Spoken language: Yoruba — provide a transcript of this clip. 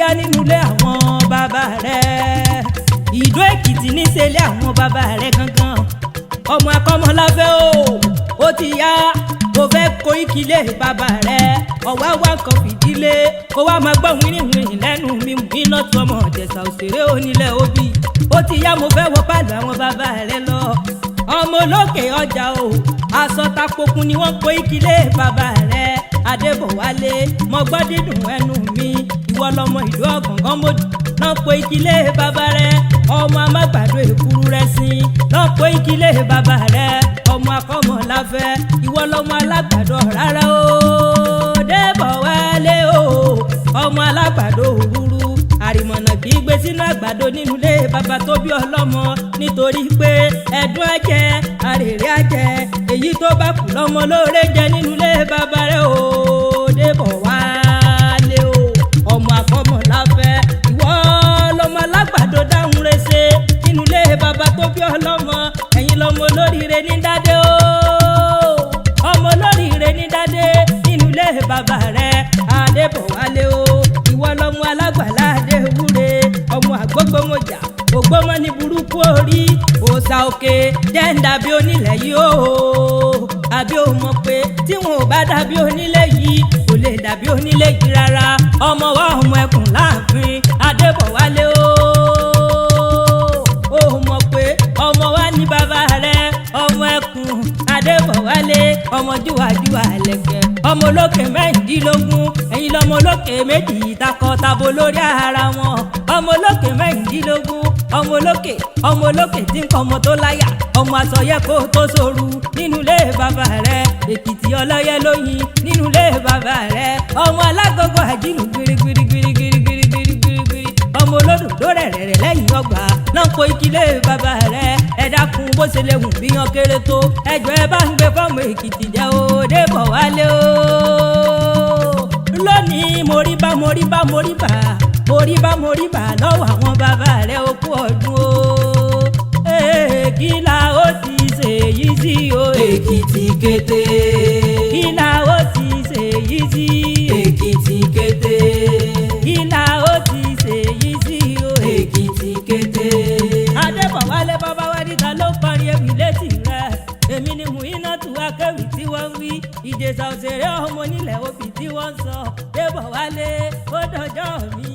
yá nínú ilé àwọn bàbá rẹ̀. Ìdó Èkìtì níṣẹ́lẹ̀ àwọn bàbá rẹ̀ gangan. Ọmọ akọ́mọláfẹ́ ó ti yá kò fẹ́ kó ìkílé bàbá rẹ̀. Ọ̀wá wá kan fìdílé kó wá máa gbọ́ wìrìwìrì lẹ́nu mi mú iná tó ọmọ Ìjẹ̀ṣà òṣèré onílẹ̀ òbí. Ó ti yá mo fẹ́ wọ pàlọ́ àwọn bàbá rẹ̀ lọ. Ọmọ olókè ọjà o aṣọ tapokun ni wọ́n kó ìkílé bàbá rẹ̀. Adébọ̀wálé mo gbọ́ dídùn ẹnu mi ìwọ lọmọ ìlú ọ̀gàngán mọ́jú náà kó ìkílé bàbá rẹ̀. Ọmọ amágbàdo èkúrú rẹ̀ sí náà kó ìkílé bàbá rẹ̀. Ọmọ akọ́mọláfẹ́ ìwọ lọmọ alágbàdo rárá o. Débọ̀wálé o ọmọ alágbàdo òrúrú àrìmọ̀nà kì í gbé sínú àgbàdo nínú ilé bàbá tó bí ọlọ́mọ nítorí pé ẹ̀dùn ẹ̀jẹ̀ àrèrè àjẹ́ èyí tó bá kù lọ́mọ lóore jẹ nínú ilé bàbá rẹ̀ o. Débọ̀wálé o ọmọ akọ́mọláfẹ́ ìwọ lọmọ alágbàdo dáhùn rẹsẹ̀ nínú ilé bàbá tó bí ọlọ́mọ ẹ̀yin lọmọ olóríire ní dádé o. Ọmọ olóríire ní dádé nínú ilé bàbá rẹ̀ Adébọ̀wálé o ìwọ lọmọ alágbàlá Adéwúre ọmọ àgbógbòmọjà ògbómọ ní burúkú orí òòṣà òkè jẹ́ ń dàbí onílẹ̀ yìí o. Àbí o mọ̀ pé tí wọn ò bá dàbí onílẹ̀ yìí kò lè dàbí onílẹ̀ yìí rárá. Ọmọ wa ọmọ ẹkùn láàfin Adébọ̀wálé o. O mọ̀ pé ọmọ wa ní bàbá rẹ̀ ọmọ ẹkùn Adébọ̀wálé ọmọ júwàjúwà lẹ̀kẹ̀ ọmọ olókè mẹ́rìndínlógún ẹ̀yin lọmọ olókè méjì takọtabo lórí ara wọn. Ọmọ olókè mẹ́rìndínlógún ọmọ olókè tí ń kọ́ ọmọ tó láyà ọmọ àsọyẹ kó tó sóru nínú ilé bàbá rẹ̀. Èkìtì ọlọ́yẹ lóyin nínú ilé bàbá rẹ̀. Ọmọ alágógó àjìnù gbirigbirigbirigbirigbirigbiri ọmọ olódòdó rẹ̀rẹ̀rẹ̀ lẹ́yìn ọgbà náà kó ìkílé bàbá rẹ̀. Ẹ dákun bó ṣe lè wù bí yan kéré tó ẹjọ́ ẹ bá ń gbé fọ́ọ̀mù Èkìtì jẹ́ o. Débọ̀wálé o lónìí moríbá lọ́wọ́ àwọn bàbá rẹ̀ ó kú ọdún o. Kí la ó ti ṣe yìí sí o Èkìtì kété. Kí la ó ti ṣe yìí sí Èkìtì kété. Kí la ó ti ṣe yìí sí o Èkìtì kété. Adébọ̀wálé bàbá wa níta ló parí ewì létí rẹ̀. Èmi ni Mùínátù akéwì tí wọ́n ń wí. Ìjẹ̀ṣà òṣèré ọmọ onílẹ̀ òbí tí wọ́n ń sọ. Débọ̀wálé ó dọjọ́ mi.